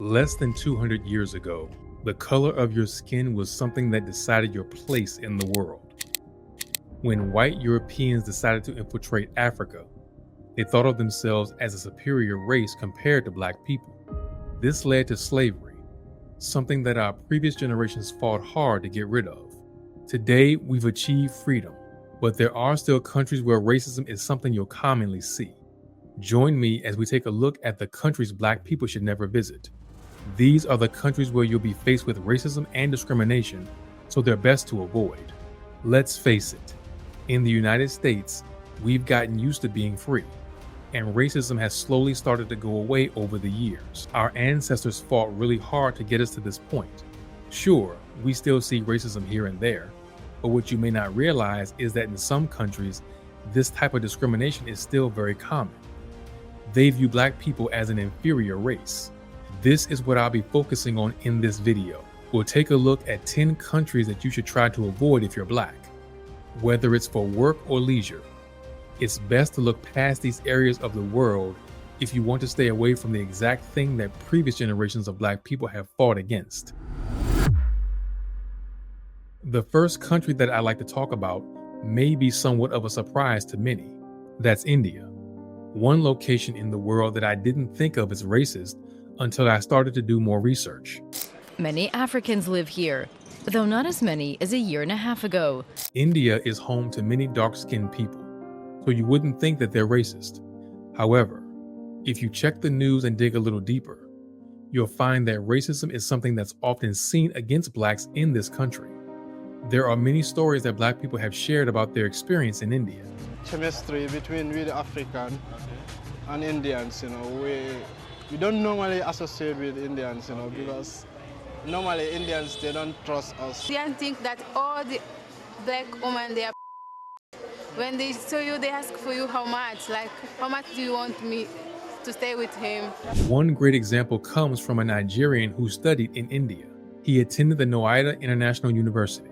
Less than 200 years ago, the color of your skin was something that decided your place in the world. When white Europeans decided to infiltrate Africa, they thought of themselves as a superior race compared to black people. This led to slavery, something that our previous generations fought hard to get rid of. Today, we've achieved freedom, but there are still countries where racism is something you'll commonly see. Join me as we take a look at the countries black people should never visit. These are the countries where you'll be faced with racism and discrimination, so they're best to avoid. Let's face it, in the United States, we've gotten used to being free, and racism has slowly started to go away over the years. Our ancestors fought really hard to get us to this point. Sure, we still see racism here and there, but what you may not realize is that in some countries, this type of discrimination is still very common. They view black people as an inferior race. This is what I'll be focusing on in this video. We'll take a look at 10 countries that you should try to avoid if you're black. Whether it's for work or leisure, it's best to look past these areas of the world if you want to stay away from the exact thing that previous generations of black people have fought against. The first country that I'd like to talk about may be somewhat of a surprise to many. That's India. One location in the world that I didn't think of as racist until I started to do more research. Many Africans live here, though not as many as a year and a half ago. India is home to many dark-skinned people, so you wouldn't think that they're racist. However, if you check the news and dig a little deeper, you'll find that racism is something that's often seen against blacks in this country. There are many stories that black people have shared about their experience in India. Chemistry between we the African and Indians, we don't normally associate with Indians, because normally Indians, they don't trust us. Indians think that all the black women, they are when they saw you, they ask for you how much do you want me to stay with him? One great example comes from a Nigerian who studied in India. He attended the Noida International University.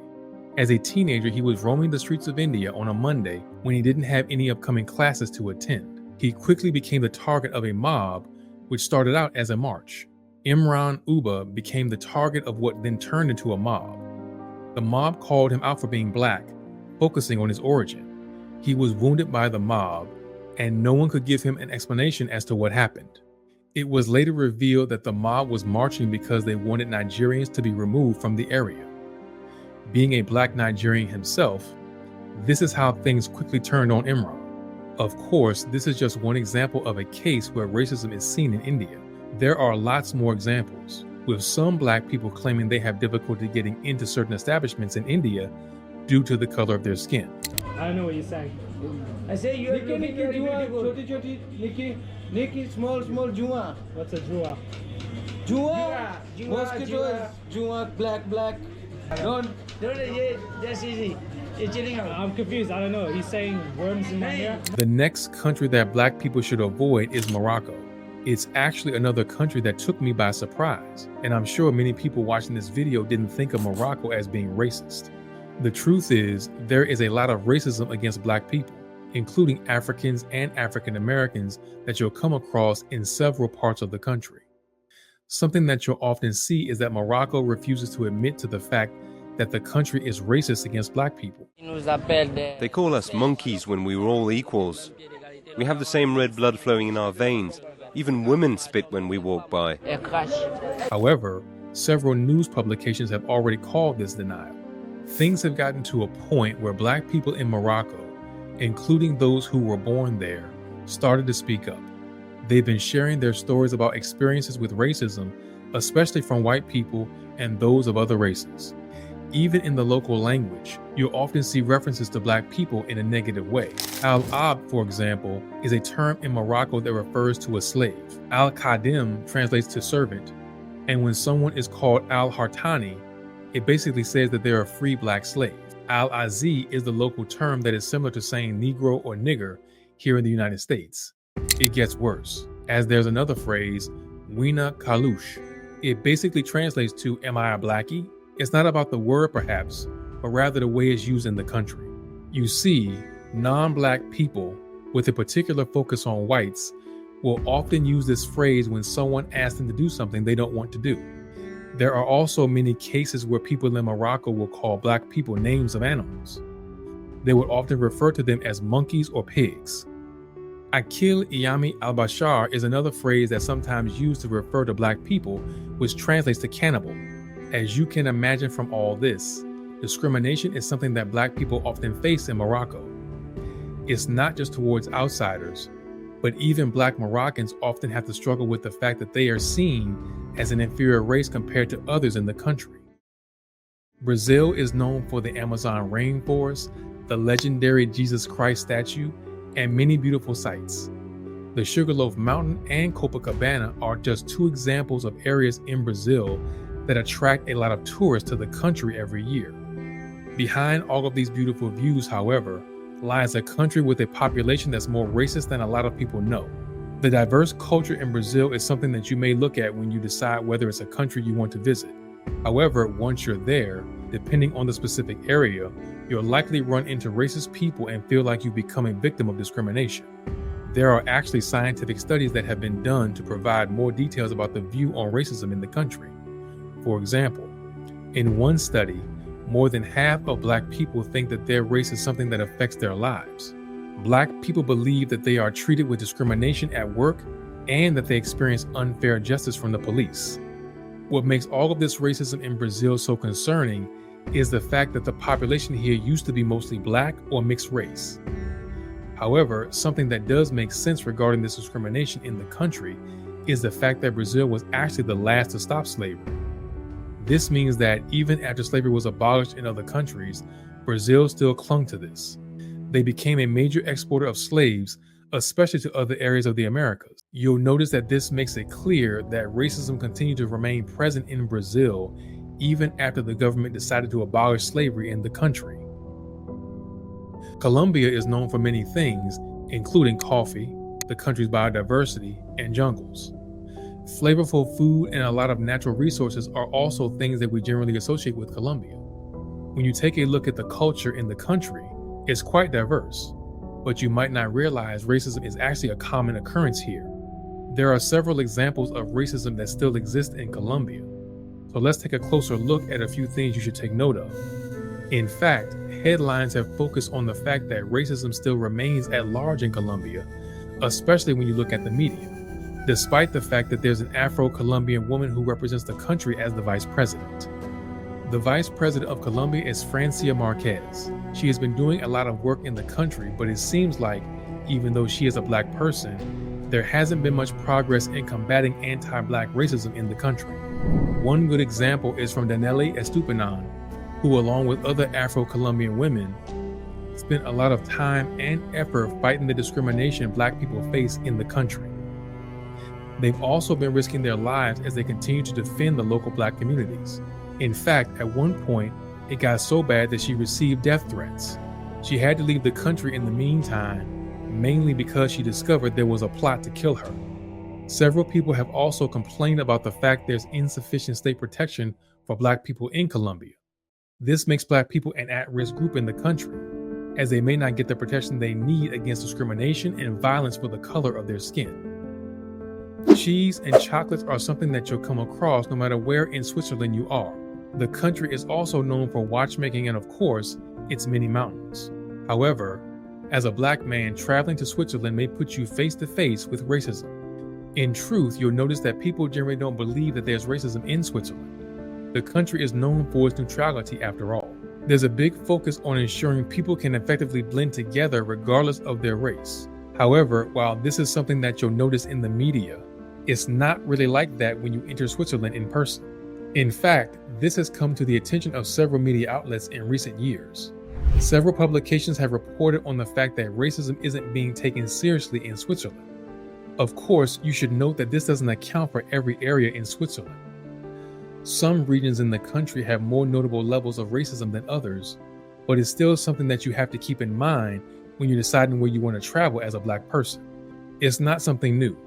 As a teenager, he was roaming the streets of India on a Monday when he didn't have any upcoming classes to attend. He quickly became the target of a mob, which started out as a march. Imran Uba became the target of what then turned into a mob. The mob called him out for being black, focusing on his origin. He was wounded by the mob, and no one could give him an explanation as to what happened. It was later revealed that the mob was marching because they wanted Nigerians to be removed from the area. Being a black Nigerian himself, this is how things quickly turned on Imran. Of course, this is just one example of a case where racism is seen in India. There are lots more examples, with some black people claiming they have difficulty getting into certain establishments in India due to the color of their skin. I know what you're saying. I say you're looking very beautiful. Nikki, small jua. What's a jua? Jua. Mosquitoes. Jua, black. Don't, that's easy. You're chilling out. I'm confused. I don't know. He's saying worms in my hair. The next country that black people should avoid is Morocco. It's actually another country that took me by surprise, and I'm sure many people watching this video didn't think of Morocco as being racist. The truth is, there is a lot of racism against black people, including Africans and African Americans that you'll come across in several parts of the country. Something that you'll often see is that Morocco refuses to admit to the fact that the country is racist against black people. They call us monkeys when we were all equals. We have the same red blood flowing in our veins. Even women spit when we walk by. However, several news publications have already called this denial. Things have gotten to a point where black people in Morocco, including those who were born there, started to speak up. They've been sharing their stories about experiences with racism, especially from white people and those of other races. Even in the local language, you'll often see references to black people in a negative way. Al-Abd, for example, is a term in Morocco that refers to a slave. Al-Khadim translates to servant, and when someone is called Al-Hartani, it basically says that they're a free black slave. Al-Azi is the local term that is similar to saying Negro or nigger here in the United States. It gets worse, as there's another phrase, Wina Kalush. It basically translates to, am I a blackie? It's not about the word perhaps, but rather the way it's used in the country. You see, non-black people, with a particular focus on whites, will often use this phrase when someone asks them to do something they don't want to do. There are also many cases where people in Morocco will call Black people names of animals. They would often refer to them as monkeys or pigs. Akil Iyami al-Bashar is another phrase that's sometimes used to refer to Black people, which translates to cannibal. As you can imagine from all this, discrimination is something that Black people often face in Morocco. It's not just towards outsiders, but even Black Moroccans often have to struggle with the fact that they are seen as an inferior race compared to others in the country. Brazil is known for the Amazon rainforest, the legendary Jesus Christ statue, and many beautiful sights. The Sugarloaf Mountain and Copacabana are just two examples of areas in Brazil that attract a lot of tourists to the country every year. Behind all of these beautiful views, however, lies a country with a population that's more racist than a lot of people know. The diverse culture in Brazil is something that you may look at when you decide whether it's a country you want to visit. However, once you're there, depending on the specific area, you'll likely run into racist people and feel like you become a victim of discrimination. There are actually scientific studies that have been done to provide more details about the view on racism in the country. For example, in one study, more than half of Black people think that their race is something that affects their lives. Black people believe that they are treated with discrimination at work and that they experience unfair justice from the police. What makes all of this racism in Brazil so concerning is the fact that the population here used to be mostly Black or mixed race. However, something that does make sense regarding this discrimination in the country is the fact that Brazil was actually the last to stop slavery. This means that even after slavery was abolished in other countries, Brazil still clung to this. They became a major exporter of slaves, especially to other areas of the Americas. You'll notice that this makes it clear that racism continued to remain present in Brazil even after the government decided to abolish slavery in the country. Colombia is known for many things, including coffee, the country's biodiversity, and jungles. Flavorful food and a lot of natural resources are also things that we generally associate with Colombia. When you take a look at the culture in the country, it's quite diverse, but you might not realize racism is actually a common occurrence here. There are several examples of racism that still exist in Colombia, so let's take a closer look at a few things you should take note of. In fact, headlines have focused on the fact that racism still remains at large in Colombia, especially when you look at the media, despite the fact that there's an Afro-Colombian woman who represents the country as the vice president. The vice president of Colombia is Francia Marquez. She has been doing a lot of work in the country, but it seems like, even though she is a Black person, there hasn't been much progress in combating anti-Black racism in the country. One good example is from Danelle Estupinan, who, along with other Afro-Colombian women, spent a lot of time and effort fighting the discrimination Black people face in the country. They've also been risking their lives as they continue to defend the local Black communities. In fact, at one point, it got so bad that she received death threats. She had to leave the country in the meantime, mainly because she discovered there was a plot to kill her. Several people have also complained about the fact there's insufficient state protection for Black people in Colombia. This makes Black people an at-risk group in the country, as they may not get the protection they need against discrimination and violence for the color of their skin. Cheese and chocolates are something that you'll come across no matter where in Switzerland you are. The country is also known for watchmaking and, of course, its many mountains. However, as a Black man, traveling to Switzerland may put you face to face with racism. In truth, you'll notice that people generally don't believe that there's racism in Switzerland. The country is known for its neutrality after all. There's a big focus on ensuring people can effectively blend together regardless of their race. However, while this is something that you'll notice in the media, it's not really like that when you enter Switzerland in person. In fact, this has come to the attention of several media outlets in recent years. Several publications have reported on the fact that racism isn't being taken seriously in Switzerland. Of course, you should note that this doesn't account for every area in Switzerland. Some regions in the country have more notable levels of racism than others, but it's still something that you have to keep in mind when you're deciding where you want to travel as a Black person. It's not something new,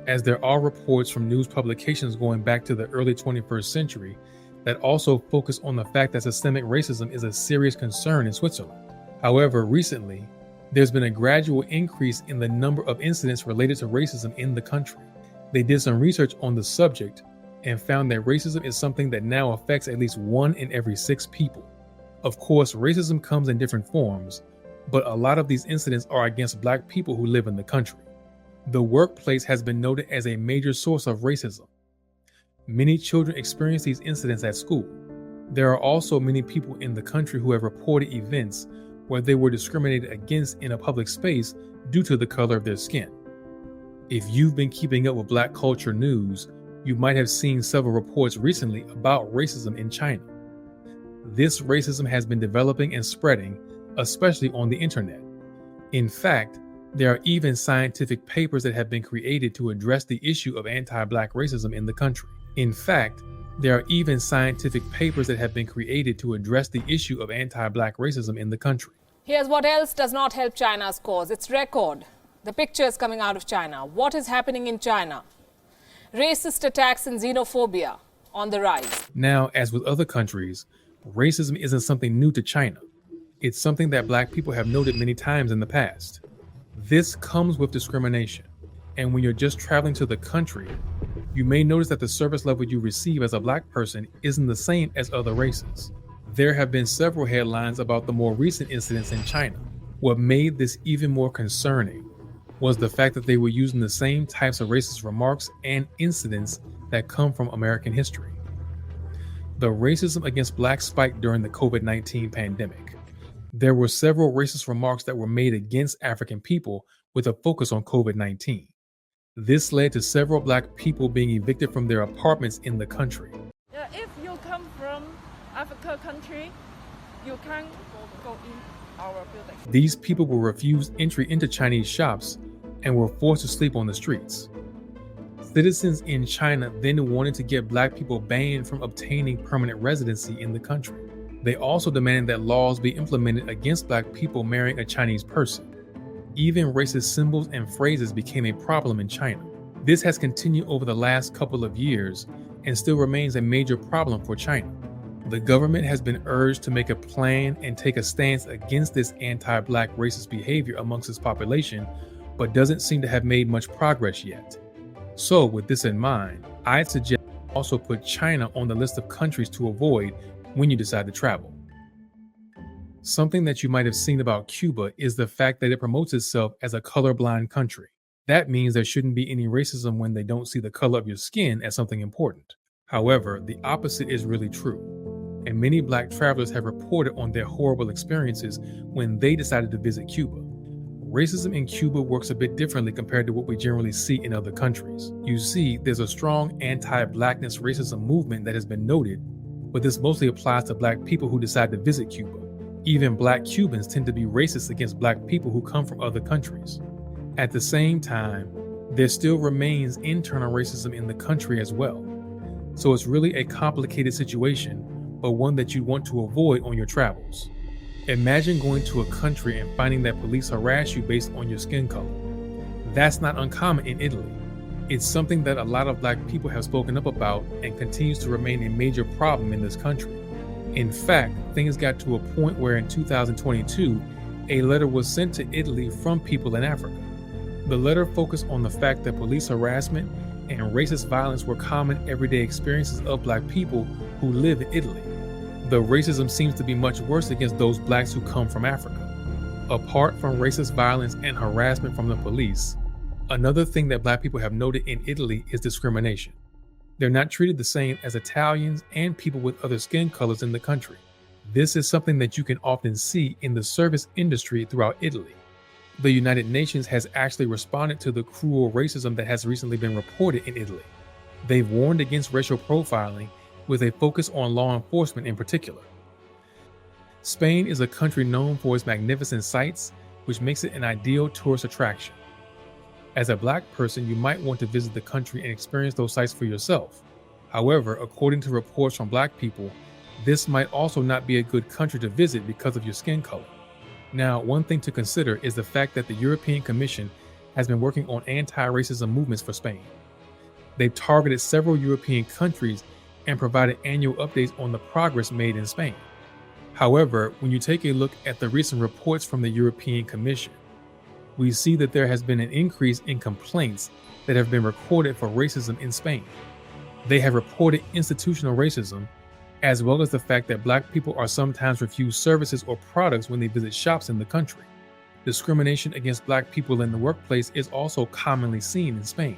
as there are reports from news publications going back to the early 21st century that also focus on the fact that systemic racism is a serious concern in Switzerland. However, recently, There's been a gradual increase in the number of incidents related to racism in the country. They did some research on the subject and found that racism is something that now affects at least 1 in every 6 people. Of course, racism comes in different forms, but a lot of these incidents are against Black people who live in the country. The workplace has been noted as a major source of racism. Many children experience these incidents at school. There are also many people in the country who have reported events where they were discriminated against in a public space due to the color of their skin. If you've been keeping up with Black culture news, you might have seen several reports recently about racism in China. This racism has been developing and spreading, especially on the internet. In fact, there are even scientific papers that have been created to address the issue of anti-Black racism in the country. He Here's what else does not help China's cause. Its record. The pictures coming out of China. What is happening in China? Racist attacks and xenophobia on the rise. Now, as with other countries, racism isn't something new to China. It's something that Black people have noted many times in the past. This comes with discrimination. And when you're just traveling to the country, you may notice that the service level you receive as a Black person isn't the same as other races. There have been several headlines about the more recent incidents in China. What made this even more concerning was the fact that they were using the same types of racist remarks and incidents that come from American history. The racism against Blacks spiked during the COVID-19 pandemic. There were several racist remarks that were made against African people with a focus on COVID-19. This led to several Black people being evicted from their apartments in the country. If you come from Africa country, you can't go in our building. These people were refused entry into Chinese shops and were forced to sleep on the streets. Citizens in China then wanted to get Black people banned from obtaining permanent residency in the country. They also demanded that laws be implemented against Black people marrying a Chinese person. Even racist symbols and phrases became a problem in China. This has continued over the last couple of years and still remains a major problem for China. The government has been urged to make a plan and take a stance against this anti-Black racist behavior amongst its population, but doesn't seem to have made much progress yet. So with this in mind, I'd suggest also put China on the list of countries to avoid when you decide to travel. Something that you might have seen about Cuba is the fact that it promotes itself as a colorblind country. That means there shouldn't be any racism when they don't see the color of your skin as something important. However, the opposite is really true, and many Black travelers have reported on their horrible experiences when they decided to visit Cuba. Racism in Cuba works a bit differently compared to what we generally see in other countries. You see, there's a strong anti-Blackness racism movement that has been noted, but this mostly applies to Black people who decide to visit Cuba. Even Black Cubans tend to be racist against Black people who come from other countries. At the same time, there still remains internal racism in the country as well. So it's really a complicated situation, but one that you want to avoid on your travels. Imagine going to a country and finding that police harass you based on your skin color. That's not uncommon in Italy. It's something that a lot of Black people have spoken up about and continues to remain a major problem in this country. In fact, things got to a point where in 2022, a letter was sent to Italy from people in Africa. The letter focused on the fact that police harassment and racist violence were common everyday experiences of Black people who live in Italy. The racism seems to be much worse against those Blacks who come from Africa. Apart from racist violence and harassment from the police, another thing that Black people have noted in Italy is discrimination. They're not treated the same as Italians and people with other skin colors in the country. This is something that you can often see in the service industry throughout Italy. The United Nations has actually responded to the cruel racism that has recently been reported in Italy. They've warned against racial profiling with a focus on law enforcement in particular. Spain is a country known for its magnificent sights, which makes it an ideal tourist attraction. As a Black person, you might want to visit the country and experience those sights for yourself. However, according to reports from Black people, this might also not be a good country to visit because of your skin color. Now, one thing to consider is the fact that the European Commission has been working on anti-racism movements for Spain. They've targeted several European countries and provided annual updates on the progress made in Spain. However, when you take a look at the recent reports from the European Commission, we see that there has been an increase in complaints that have been recorded for racism in Spain. They have reported institutional racism, as well as the fact that Black people are sometimes refused services or products when they visit shops in the country. Discrimination against Black people in the workplace is also commonly seen in Spain.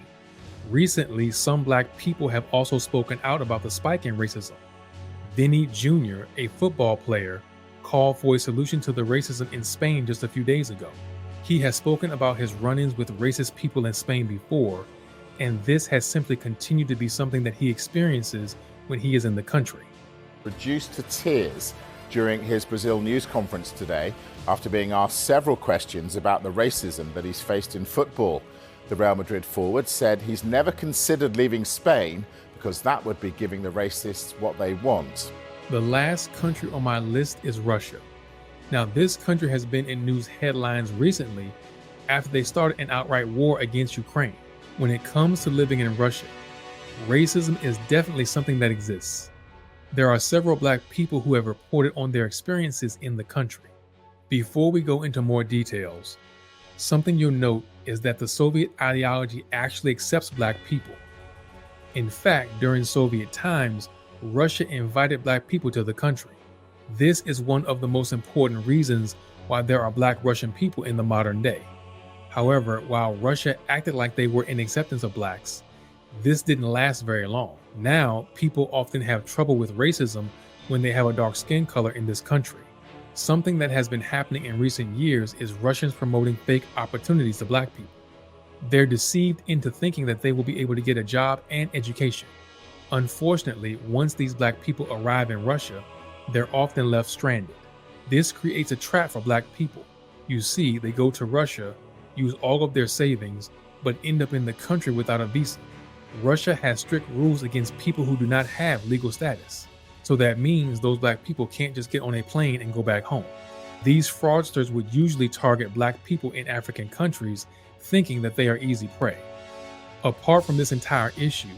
Recently, some Black people have also spoken out about the spike in racism. Vinny Jr., a football player, called for a solution to the racism in Spain just a few days ago. He has spoken about his run-ins with racist people in Spain before, and this has simply continued to be something that he experiences when he is in the country. Reduced to tears during his Brazil news conference today after being asked several questions about the racism that he's faced in football. The Real Madrid forward said he's never considered leaving Spain because that would be giving the racists what they want. The last country on my list is Russia. Now, this country has been in news headlines recently after they started an outright war against Ukraine. When it comes to living in Russia, racism is definitely something that exists. There are several Black people who have reported on their experiences in the country. Before we go into more details, something you'll note is that the Soviet ideology actually accepts Black people. In fact, during Soviet times, Russia invited Black people to the country. This is one of the most important reasons why there are Black Russian people in the modern day. However, while Russia acted like they were in acceptance of Blacks, this didn't last very long. Now, people often have trouble with racism when they have a dark skin color in this country. Something that has been happening in recent years is Russians promoting fake opportunities to Black people. They're deceived into thinking that they will be able to get a job and education. Unfortunately, once these Black people arrive in Russia, they're often left stranded. This creates a trap for Black people. You see, they go to Russia, use all of their savings, but end up in the country without a visa. Russia has strict rules against people who do not have legal status. So that means those Black people can't just get on a plane and go back home. These fraudsters would usually target Black people in African countries, thinking that they are easy prey. Apart from this entire issue,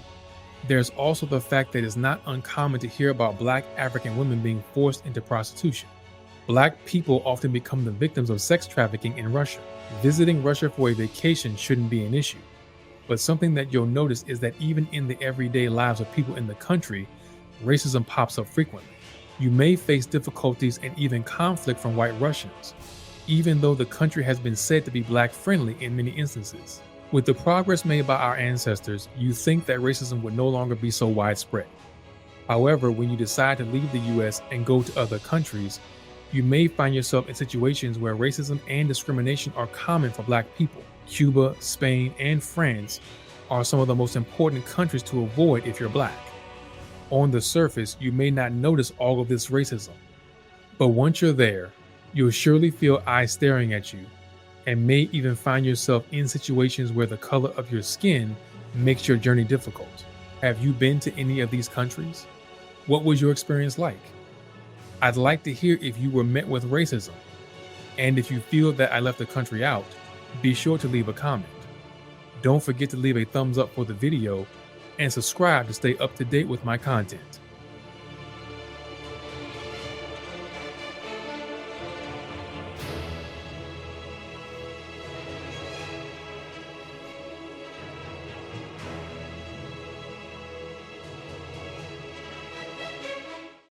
there's also the fact that it's not uncommon to hear about Black African women being forced into prostitution. Black people often become the victims of sex trafficking in Russia. Visiting Russia for a vacation shouldn't be an issue. But something that you'll notice is that even in the everyday lives of people in the country, racism pops up frequently. You may face difficulties and even conflict from white Russians, even though the country has been said to be Black friendly in many instances. With the progress made by our ancestors, you think that racism would no longer be so widespread. However, when you decide to leave the US and go to other countries, you may find yourself in situations where racism and discrimination are common for Black people. Cuba, Spain, and France are some of the most important countries to avoid if you're Black. On the surface, you may not notice all of this racism, but once you're there, you'll surely feel eyes staring at you and may even find yourself in situations where the color of your skin makes your journey difficult. Have you been to any of these countries? What was your experience like? I'd like to hear if you were met with racism. And if you feel that I left the country out, be sure to leave a comment. Don't forget to leave a thumbs up for the video and subscribe to stay up to date with my content.